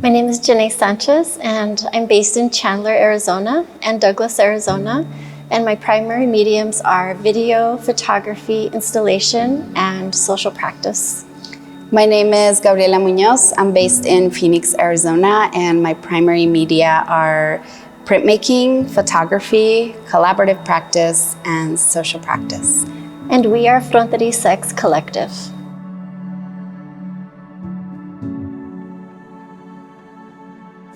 My name is Jenea Sanchez, and I'm based in Chandler, Arizona, and Douglas, Arizona. And my primary mediums are video, photography, installation, and social practice. My name is Gabriela Muñoz. I'm based in Phoenix, Arizona, and my primary media are printmaking, photography, collaborative practice, and social practice. And we are Fronterizx Collective.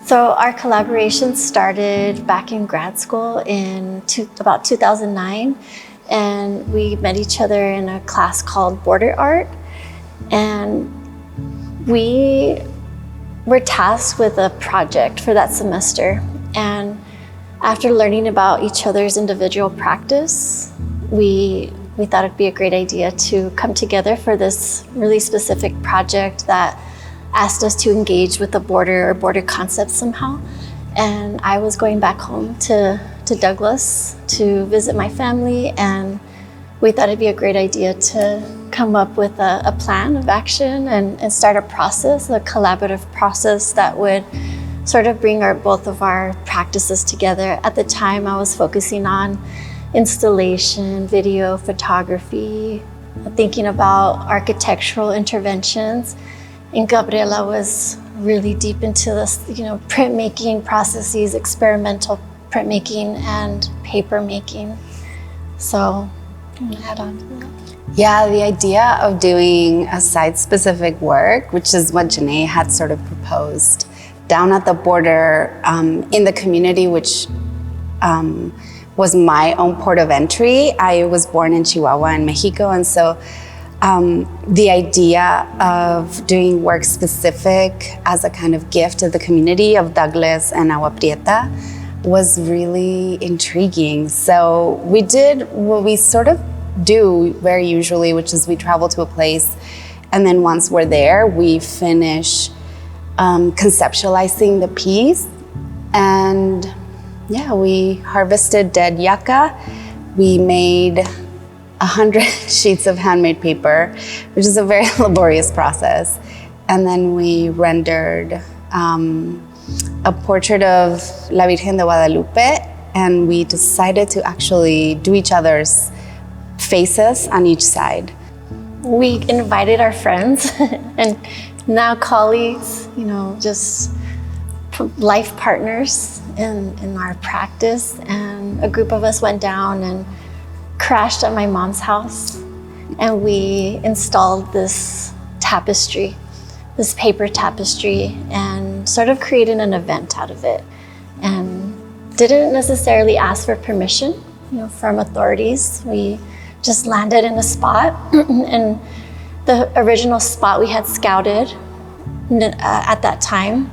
So our collaboration started back in grad school in about 2009, and we met each other in a class called Border Art, and we were tasked with a project for that semester. And after learning about each other's individual practice, we thought it'd be a great idea to come together for this really specific project that asked us to engage with the border or border concept somehow. And I was going back home to Douglas to visit my family, and we thought it'd be a great idea to come up with a plan of action and start a process, a collaborative process that would sort of bring both of our practices together. At the time, I was focusing on installation, video, photography, thinking about architectural interventions. And Gabriela was really deep into this, printmaking processes, experimental printmaking and paper making. So, I'm gonna add on to that. Yeah, the idea of doing a site-specific work, which is what Jenea had sort of proposed, down at the border in the community, which was my own port of entry. I was born in Chihuahua in Mexico, and so the idea of doing work specific as a kind of gift to the community of Douglas and Agua Prieta was really intriguing. So we did what we sort of do very usually, which is we travel to a place, and then once we're there, we finish conceptualizing the piece. And yeah, we harvested dead yucca. We made 100 sheets of handmade paper, which is a very laborious process. And then we rendered a portrait of La Virgen de Guadalupe, and we decided to actually do each other's faces on each side. We invited our friends and now colleagues, just life partners in our practice. And a group of us went down and crashed at my mom's house, and we installed this tapestry, this paper tapestry, and sort of created an event out of it. And didn't necessarily ask for permission, from authorities. We just landed in a spot, and the original spot we had scouted at that time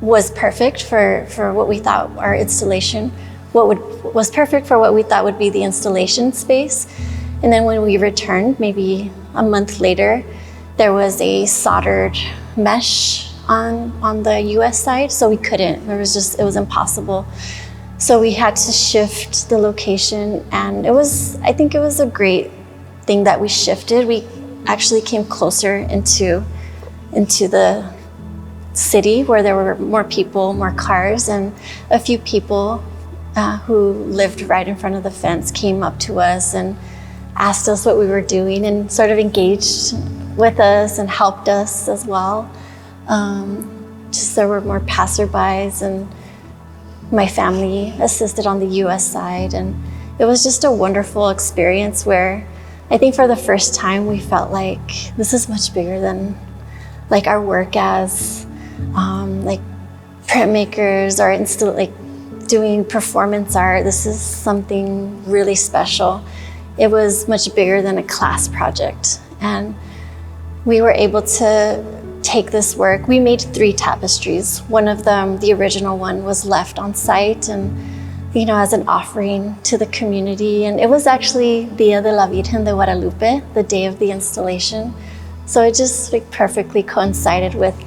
was perfect for what we thought our installation, was perfect for what we thought would be the installation space. And then when we returned, maybe a month later, there was a soldered mesh on the US side, so we couldn't. It was impossible. So we had to shift the location, and I think it was a great thing that we shifted. We actually came closer into the city where there were more people, more cars, and a few people who lived right in front of the fence came up to us and asked us what we were doing and sort of engaged with us and helped us as well. Just there were more passerbys, and my family assisted on the US side, and it was just a wonderful experience where I think for the first time we felt like this is much bigger than like our work as like printmakers or doing performance art. This is something really special. It was much bigger than a class project, and we were able to take this work. We made 3 tapestries. One of them, the original one, was left on site and as an offering to the community. And it was actually Dia de la Virgen de Guadalupe, the day of the installation. So it just perfectly coincided with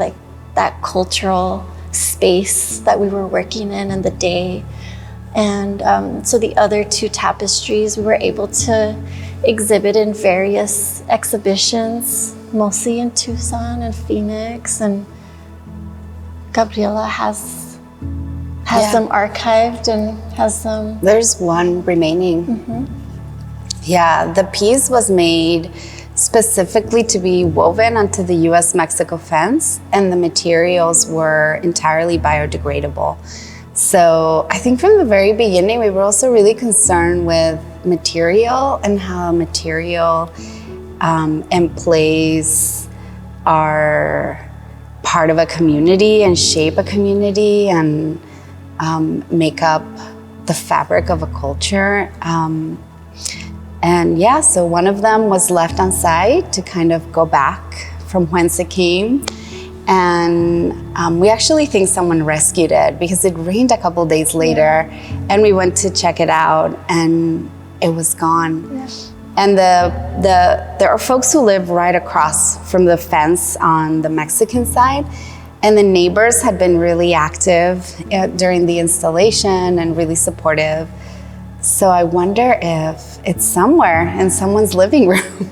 that cultural space that we were working in and the day. And so the other 2 tapestries we were able to exhibit in various exhibitions, mostly in Tucson and Phoenix and Gabriela has them archived and has them. There's one remaining. Yeah, the piece was made specifically to be woven onto the US-Mexico fence, and the materials were entirely biodegradable. So I think from the very beginning, we were also really concerned with material and how material and place are part of a community and shape a community and make up the fabric of a culture. And yeah, so one of them was left on site to kind of go back from whence it came. And we actually think someone rescued it because it rained a couple days later, and we went to check it out and it was gone. Yeah. And there are folks who live right across from the fence on the Mexican side, and the neighbors had been really active during the installation and really supportive. So I wonder if it's somewhere in someone's living room.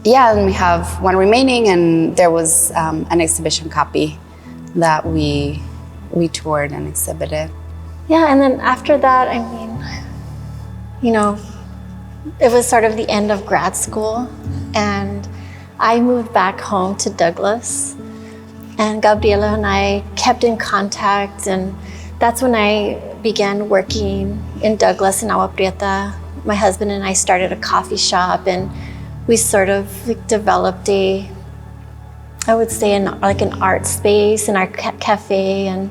Yeah, and we have one remaining, and there was an exhibition copy that we toured and exhibited. Yeah, and then after that, I mean, you know, it was sort of the end of grad school, and I moved back home to Douglas, and Gabriela and I kept in contact, and that's when I began working in Douglas in Agua Prieta. My husband and I started a coffee shop, and we sort of like developed I would say an art space in our cafe, and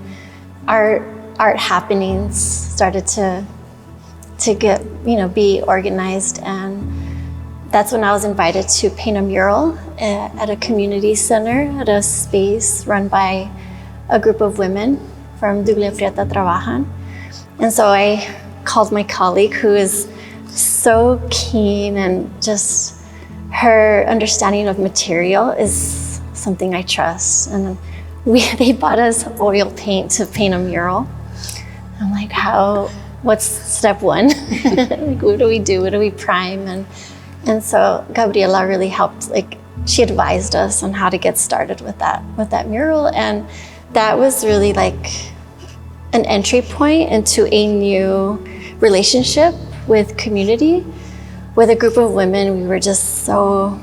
our art happenings started to get, be organized. And that's when I was invited to paint a mural at a community center, at a space run by a group of women from Douglas Prieta Trabajan. And so I called my colleague, who is so keen, and just her understanding of material is something I trust. And they bought us oil paint to paint a mural. I'm like, what's step one? Like, what do we do? What do we prime? And so Gabriela really helped, she advised us on how to get started with that mural. And that was really like an entry point into a new relationship with community, with a group of women we were just so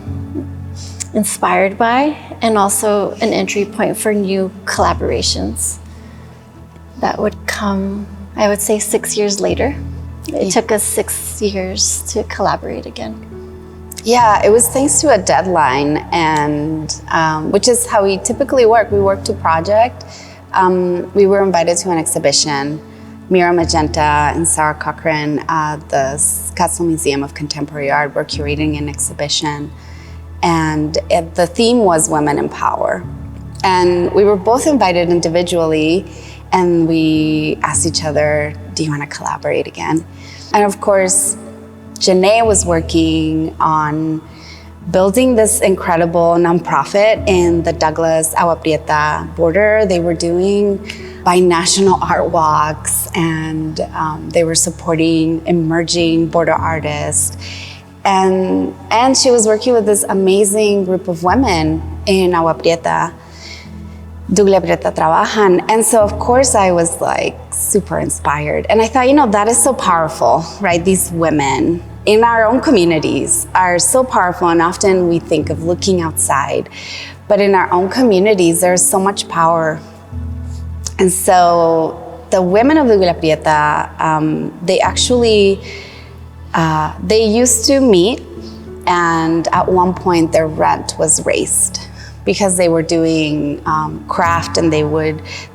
inspired by, and also an entry point for new collaborations that would come, I would say, 6 years later. It took us 6 years to collaborate again. Yeah, it was thanks to a deadline, and which is how we typically work. We work to project. We were invited to an exhibition. Mira Magenta and Sarah Cochran at the Scottsdale Museum of Contemporary Art were curating an exhibition, and the theme was Women in Power. And we were both invited individually, and we asked each other, do you want to collaborate again? And of course, Jenea was working on building this incredible nonprofit in the Douglas Agua Prieta border. They were doing binational art walks, and they were supporting emerging border artists. And she was working with this amazing group of women in Agua Prieta, Douglas Prieta Trabajan. And so of course I was like super inspired. And I thought, that is so powerful, right? These women in our own communities are so powerful, and often we think of looking outside, but in our own communities, there's so much power. And so the women of Douglas Prieta, they actually, they used to meet, and at one point their rent was raised because they were doing craft, and they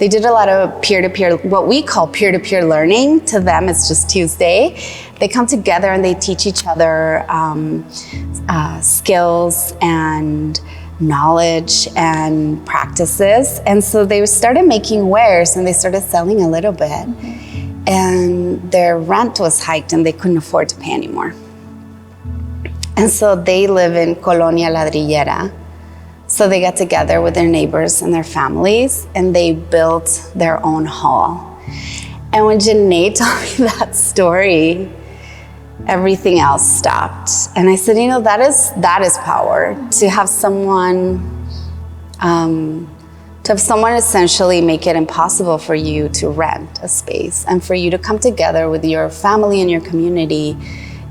did a lot of peer-to-peer, what we call peer-to-peer learning. To them, it's just Tuesday. They come together and they teach each other skills and knowledge and practices. And so they started making wares, and they started selling a little bit. Mm-hmm. And their rent was hiked, and they couldn't afford to pay anymore. And so they live in Colonia Ladrillera. So they got together with their neighbors and their families, and they built their own hall. And when Jenea told me that story, everything else stopped. And I said, that is power, to have someone to have someone essentially make it impossible for you to rent a space and for you to come together with your family and your community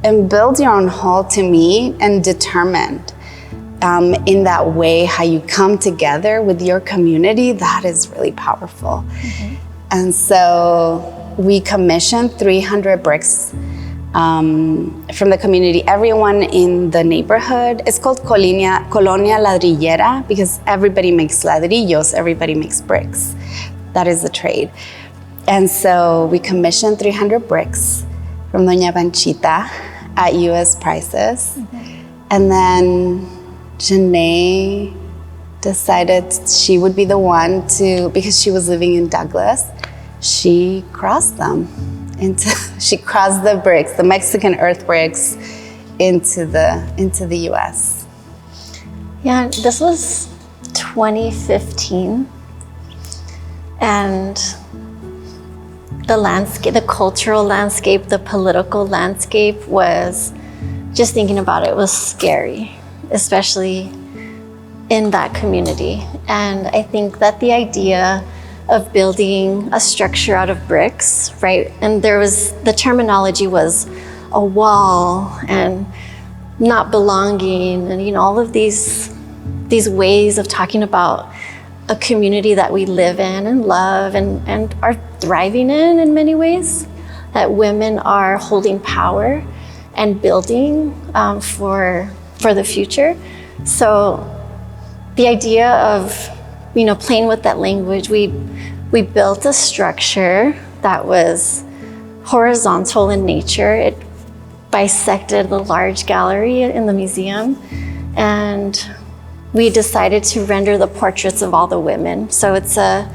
and build your own hall, to me, and determined in that way how you come together with your community, that is really powerful. Mm-hmm. And so we commissioned 300 bricks from the community. Everyone in the neighborhood, it's called Colonia Ladrillera because everybody makes ladrillos, everybody makes bricks. That is the trade. And so we commissioned 300 bricks from Doña Panchita at US prices. Mm-hmm. And then Jenea decided she would be the one to, because she was living in Douglas, she crossed them. She crossed the bricks, the Mexican earth bricks, into the U.S. Yeah, this was 2015, and the landscape, the cultural landscape, the political landscape was, just thinking about it, was scary, especially in that community. And I think that the idea of building a structure out of bricks, right? And the terminology was a wall and not belonging, and all of these ways of talking about a community that we live in and love and are thriving in many ways, that women are holding power and building for the future. So the idea of playing with that language, we built a structure that was horizontal in nature. It bisected the large gallery in the museum, and we decided to render the portraits of all the women. So it's a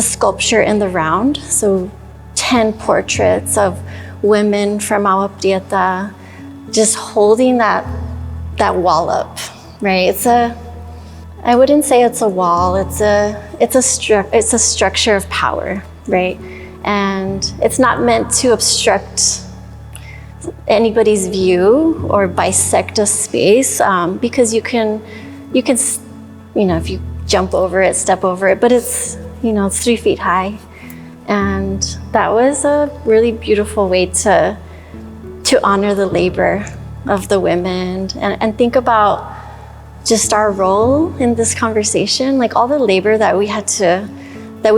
sculpture in the round. So 10 portraits of women from Agua Prieta, just holding that wall up, right? I wouldn't say it's a wall. It's a structure of power, right? And it's not meant to obstruct anybody's view or bisect a space, because you can, if you jump over it, step over it, but it's 3 feet high, and that was a really beautiful way to honor the labor of the women and think about just our role in this conversation, like all the labor that we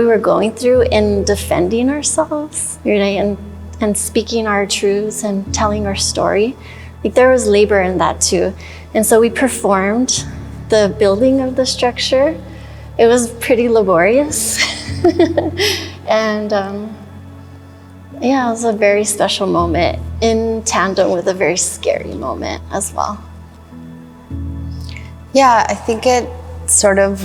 were going through in defending ourselves, right? And speaking our truths and telling our story. Like there was labor in that too. And so we performed the building of the structure. It was pretty laborious. And it was a very special moment in tandem with a very scary moment as well. Yeah, I think it started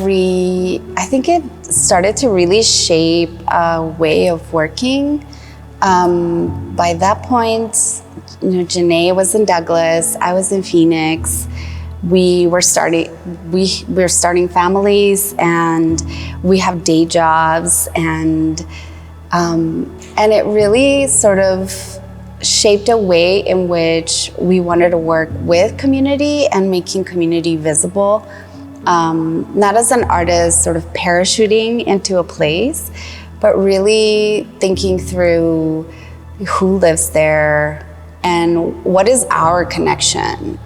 to really shape a way of working. By that point, Jenea was in Douglas, I was in Phoenix. We were starting families, and we have day jobs, and it really sort of shaped a way in which we wanted to work with community and making community visible, not as an artist sort of parachuting into a place, but really thinking through who lives there and what is our connection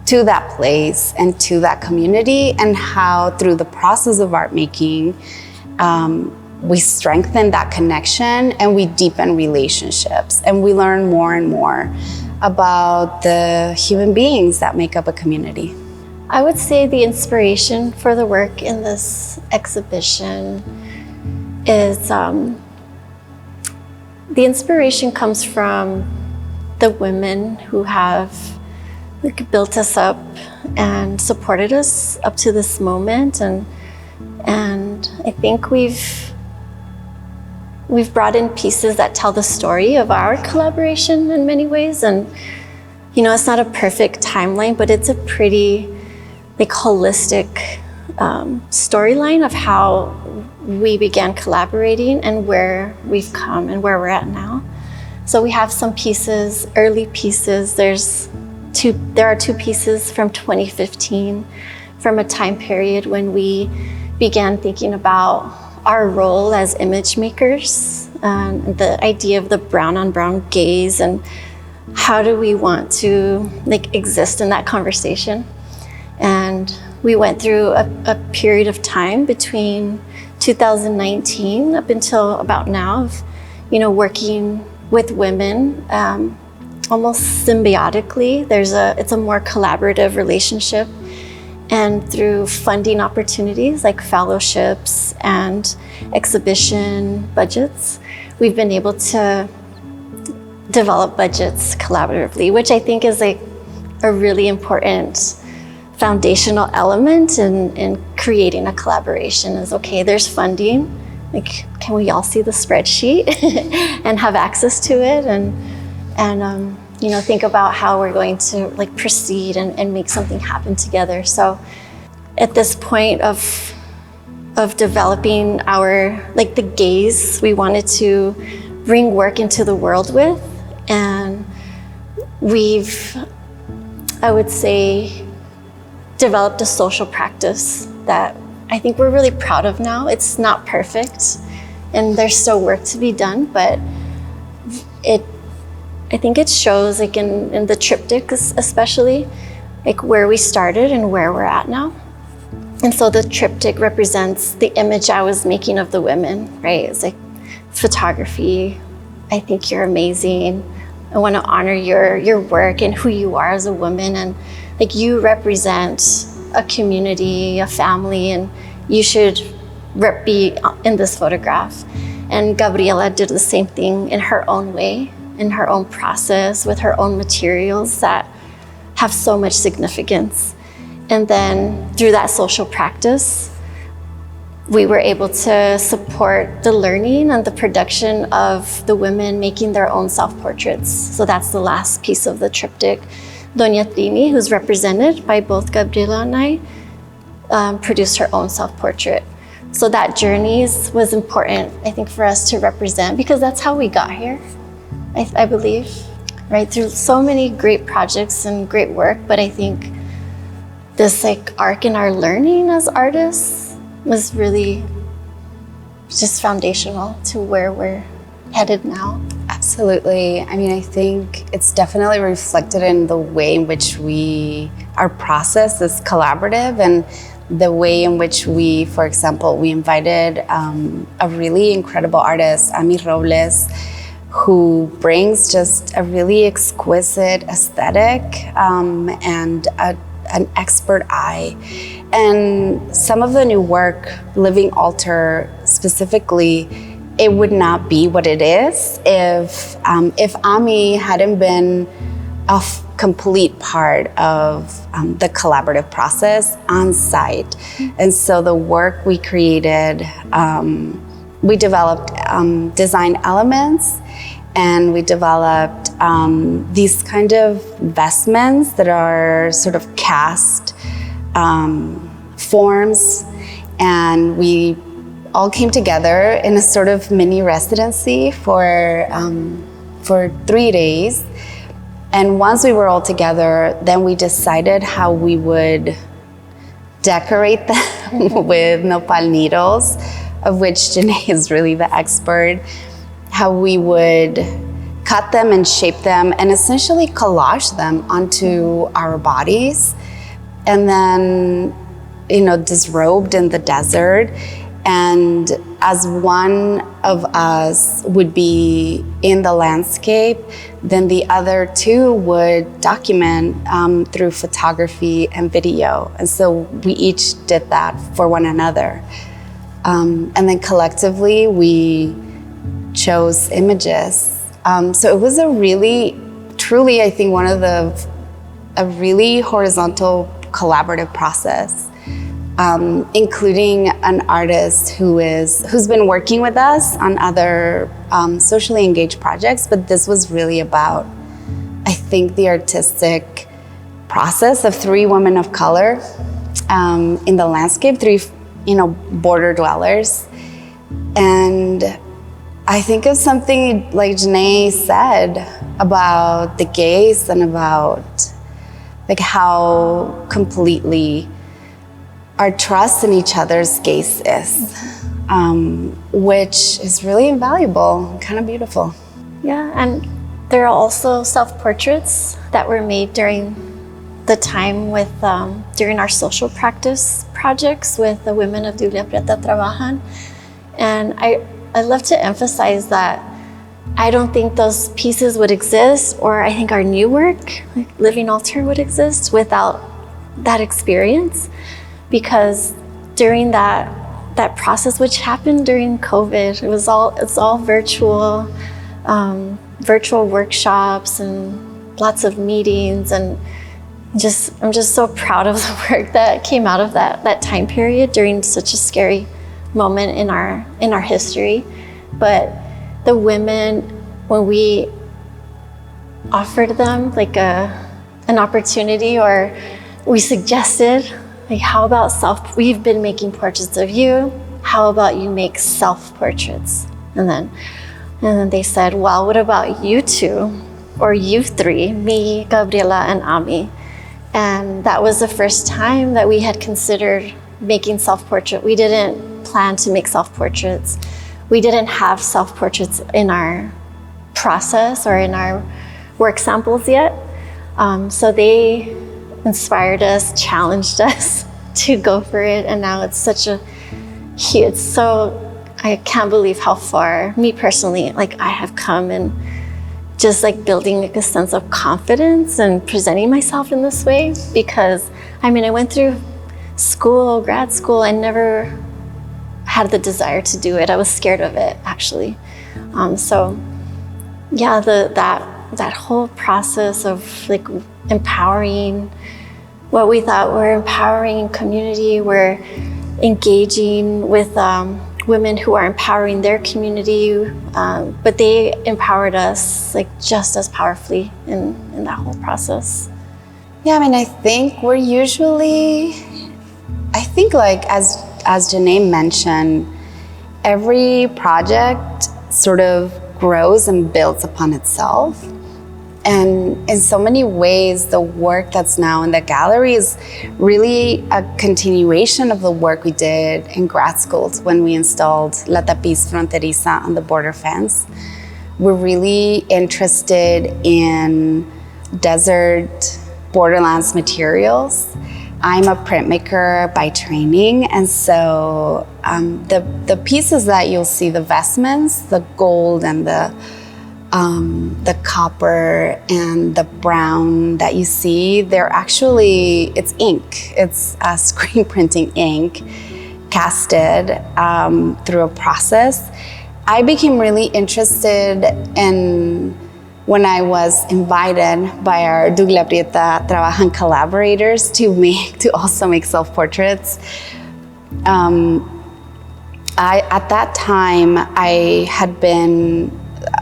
to that place and to that community, and how through the process of art making, we strengthen that connection and we deepen relationships, and we learn more and more about the human beings that make up a community. I would say the inspiration for the work in this exhibition is the inspiration comes from the women who have built us up and supported us up to this moment, and I think we've brought in pieces that tell the story of our collaboration in many ways. And it's not a perfect timeline, but it's a pretty holistic storyline of how we began collaborating and where we've come and where we're at now. So we have some pieces, early pieces. There are 2 pieces from 2015 from a time period when we began thinking about our role as image makers, and the idea of the brown on brown gaze, and how do we want to exist in that conversation. And we went through a period of time between 2019 up until about now of, working with women almost symbiotically. It's a more collaborative relationship. And through funding opportunities like fellowships and exhibition budgets, we've been able to develop budgets collaboratively, which I think is a really important foundational element in creating a collaboration. Is, okay, there's funding, can we all see the spreadsheet and have access to it, and think about how we're going to proceed and make something happen together. So at this point of developing our the gaze we wanted to bring work into the world with, and we've, I would say, developed a social practice that I think we're really proud of now. It's not perfect and there's still work to be done, but I think it shows in the triptych especially, where we started and where we're at now. And so the triptych represents the image I was making of the women, right? It's photography, I think you're amazing. I want to honor your work and who you are as a woman, and you represent a community, a family, and you should be in this photograph. And Gabriela did the same thing in her own way, in her own process, with her own materials that have so much significance. And then through that social practice, we were able to support the learning and the production of the women making their own self-portraits. So that's the last piece of the triptych. Doña Trini, who's represented by both Gabriela and I, produced her own self-portrait. So that journey was important, I think, for us to represent, because that's how we got here, I believe, right? Through so many great projects and great work, but I think this arc in our learning as artists was really just foundational to where we're headed now. Absolutely. I mean, I think it's definitely reflected in the way in which our process is collaborative, and the way in which we, for example, we invited a really incredible artist, Ami Robles, who brings just a really exquisite aesthetic and an expert eye. And some of the new work, Living Altar specifically, it would not be what it is if Ami hadn't been a complete part of the collaborative process on site. And so the work we created, we developed design elements, and we developed these kind of vestments that are sort of cast forms, and we all came together in a sort of mini residency for 3 days. And once we were all together, then we decided how we would decorate them with nopal needles, of which Jenea is really the expert, how we would cut them and shape them and essentially collage them onto our bodies, and then, disrobed in the desert. And as one of us would be in the landscape, then the other two would document through photography and video. And so we each did that for one another. And then collectively, we chose images. So it was truly, I think, a really horizontal collaborative process. Including an artist who's been working with us on other socially engaged projects, but this was really about, I think, the artistic process of 3 women of color in the landscape, 3, border dwellers. And I think of something like Jenea said about the gaze and about how completely our trust in each other's gaze is, which is really invaluable, kind of beautiful. Yeah, and there are also self-portraits that were made during the time with, during our social practice projects with the women of Biblia Prieta Trabajan. And I love to emphasize that I don't think those pieces would exist, or I think our new work, like Living Altar, would exist without that experience. Because during that process, which happened during COVID, it's all virtual, virtual workshops and lots of meetings, and I'm just so proud of the work that came out of that time period during such a scary moment in our history. But the women, when we offered them like an opportunity, or we suggested, like, how about we've been making portraits of you, how about you make self-portraits? And then they said, well, what about you two, or you three, me, Gabriela, and Ami? And that was the first time that we had considered making self-portrait. We didn't plan to make self-portraits. We didn't have self-portraits in our process or in our work samples yet. So they inspired us, challenged us to go for it. And now it's such a huge, I can't believe how far, me personally, like I have come, and just like building like a sense of confidence and presenting myself in this way. Because I mean, I went through school, grad school, I never had the desire to do it. I was scared of it, actually. So yeah, that whole process of like empowering what we thought were empowering community, we're engaging with women who are empowering their community, but they empowered us like just as powerfully in that whole process. Yeah, I mean, I think we're usually, like as Jenea mentioned, every project sort of grows and builds upon itself. And in so many ways, the work that's now in the gallery is really a continuation of the work we did in grad schools when we installed La Tapiz Fronterizx on the border fence. We're really interested in desert borderlands materials. I'm a printmaker by training, and so the pieces that you'll see, the vestments, the gold and the copper and the brown that you see, it's ink. It's screen printing ink casted through a process. I became really interested in when I was invited by our Biblia Prieta Trabajan collaborators to also make self-portraits. At that time, I had been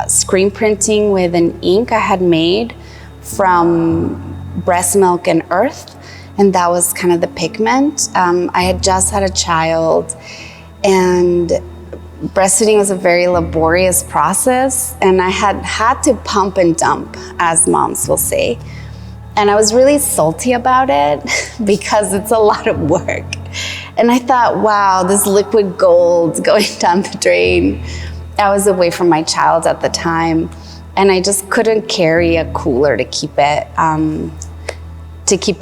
screen printing with an ink I had made from breast milk and earth, and that was kind of the pigment. I had just had a child, and breastfeeding was a very laborious process, and I had to pump and dump, as moms will say. And I was really salty about it because it's a lot of work. And I thought, wow, this liquid gold going down the drain. I was away from my child at the time, and I just couldn't carry a cooler to keep it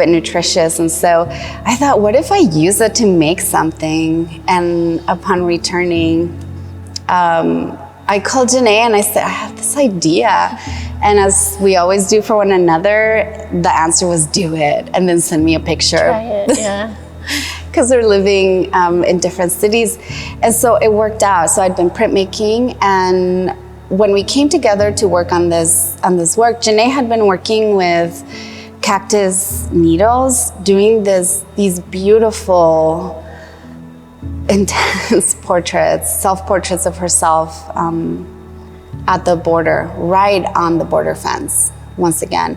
nutritious. And so I thought, what if I use it to make something? And upon returning, I called Jenea and I said, I have this idea. And as we always do for one another, the answer was do it, and then send me a picture. Try it, yeah. Because they're living in different cities. And so it worked out. So I'd been printmaking, and when we came together to work on this work, Jenea had been working with cactus needles, doing these beautiful, intense portraits, self-portraits of herself at the border, right on the border fence, once again.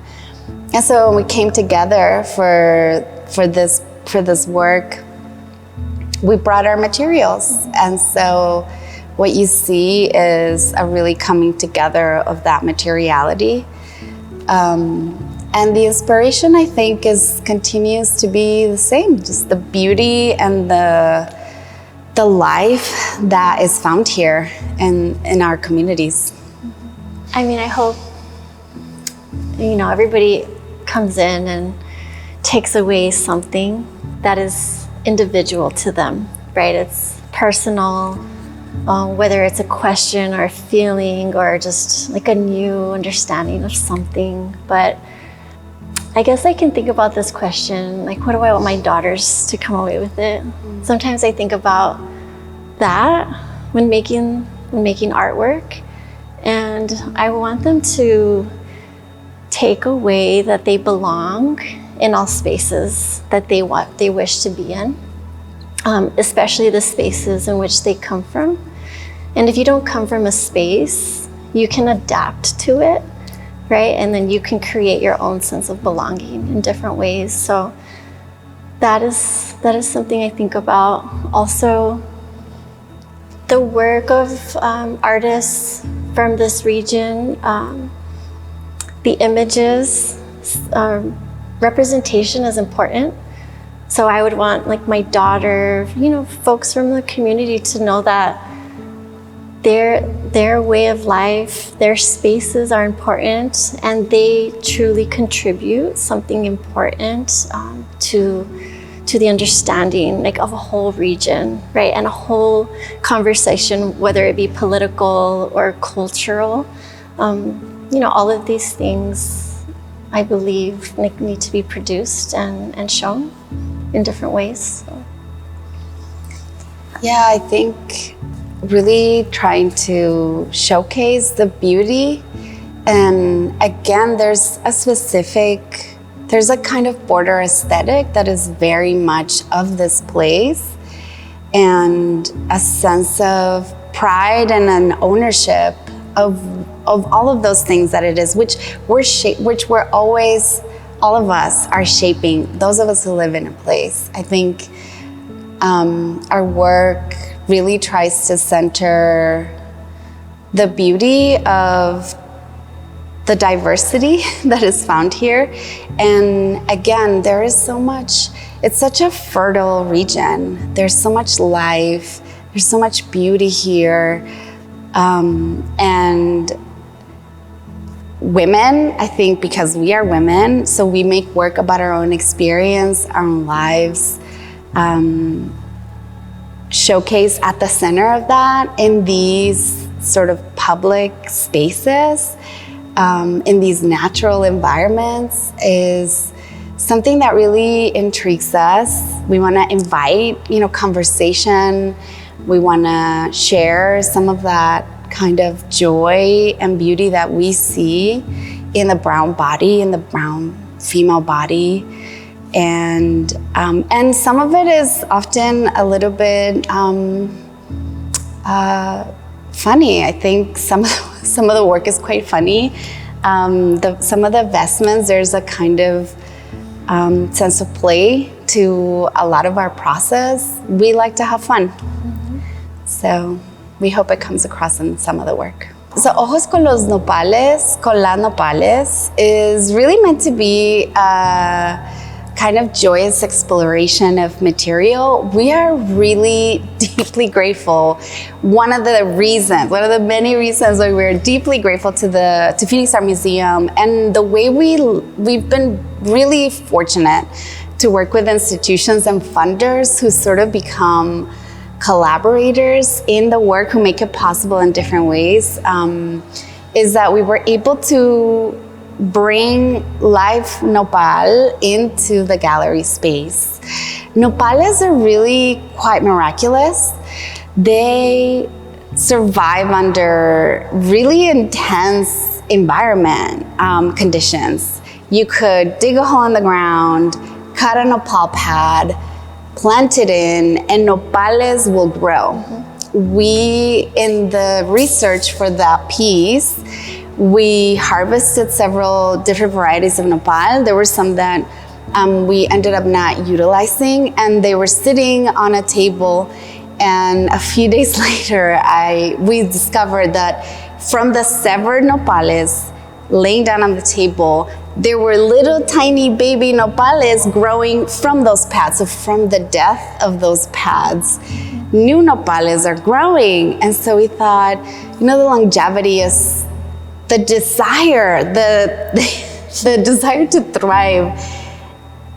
And so when we came together for this work, we brought our materials. And so what you see is a really coming together of that materiality. And the inspiration, I think, continues to be the same, just the beauty and the life that is found here in our communities. I mean, I hope, everybody comes in and takes away something that is individual to them, right? It's personal, whether it's a question or a feeling or just like a new understanding of something. But I guess I can think about this question, like, what do I want my daughters to come away with it? Sometimes I think about that when making artwork, and I want them to take away that they belong in all spaces that they wish to be in, especially the spaces in which they come from. And if you don't come from a space, you can adapt to it, right? And then you can create your own sense of belonging in different ways. So that is something I think about. Also, the work of artists from this region, the images, representation is important. So I would want, like, my daughter, folks from the community to know that their way of life, their spaces are important, and they truly contribute something important to the understanding, like, of a whole region, right? And a whole conversation, whether it be political or cultural. All of these things, I believe, need to be produced and shown in different ways. So. Yeah, I think really trying to showcase the beauty. And again, there's a kind of border aesthetic that is very much of this place, and a sense of pride and an ownership of all of those things that it is, which we're always, all of us are shaping, those of us who live in a place. I think our work really tries to center the beauty of the diversity that is found here. And again, there is so much, it's such a fertile region. There's so much life, there's so much beauty here. And women, I think, because we are women, so we make work about our own experience, our own lives, showcase at the center of that in these sort of public spaces, in these natural environments, is something that really intrigues us. We want to invite, conversation. We want to share some of that kind of joy and beauty that we see in the brown body, in the brown female body. And some of it is often a little bit funny. I think some of the work is quite funny. Some of the vestments, there's a kind of sense of play to a lot of our process. We like to have fun. Mm-hmm. So we hope it comes across in some of the work. So Ojos con las nopales is really meant to be a kind of joyous exploration of material. We are really deeply grateful. One of the many reasons why we're deeply grateful to PhxArt Museum, and the way we've been really fortunate to work with institutions and funders who sort of become collaborators in the work, who make it possible in different ways, is that we were able to bring live nopal into the gallery space. Nopales are really quite miraculous. They survive under really intense environment conditions. You could dig a hole in the ground, cut a nopal pad, plant it in, and nopales will grow. Mm-hmm. We, in the research for that piece, we harvested several different varieties of nopal. There were some that we ended up not utilizing, and they were sitting on a table. And a few days later, we discovered that from the severed nopales laying down on the table, there were little tiny baby nopales growing from those pads. So from the death of those pads, new nopales are growing. And so we thought, the longevity is the desire, the desire to thrive.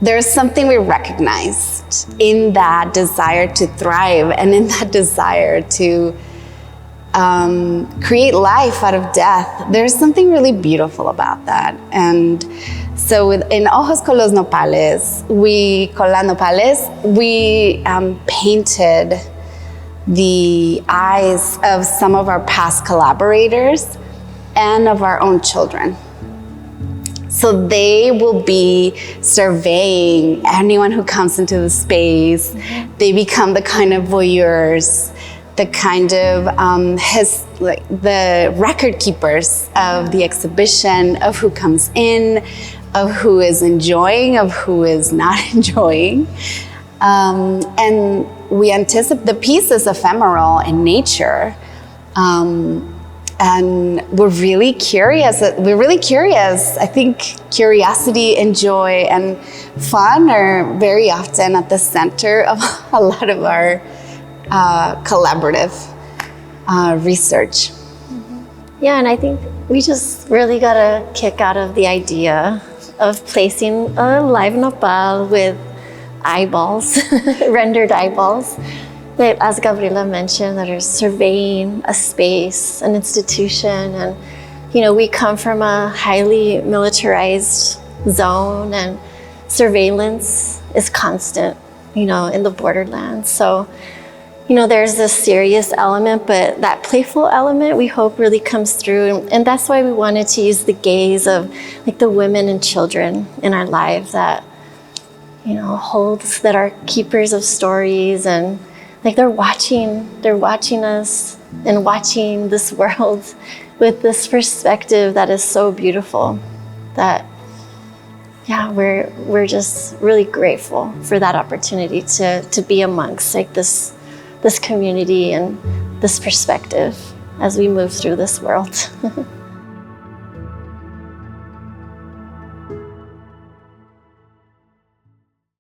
There's something we recognized in that desire to thrive and in that desire to create life out of death. There's something really beautiful about that. And so in Ojos con los Nopales, we painted the eyes of some of our past collaborators and of our own children. So they will be surveying anyone who comes into the space. They become the kind of voyeurs, the kind of the record keepers of the exhibition, of who comes in, of who is enjoying, of who is not enjoying. And we anticipate the piece is ephemeral in nature. And we're really curious. I think curiosity and joy and fun are very often at the center of a lot of our collaborative research. Yeah, and I think we just really got a kick out of the idea of placing a live nopal with eyeballs, rendered eyeballs, that, as Gabriela mentioned, that are surveying a space, an institution. And, we come from a highly militarized zone, and surveillance is constant, in the borderlands. So, there's this serious element, but that playful element we hope really comes through. And that's why we wanted to use the gaze of the women and children in our lives that, holds, that are keepers of stories, and they're watching us and watching this world with this perspective that is so beautiful that, we're just really grateful for that opportunity to be amongst this community and this perspective as we move through this world.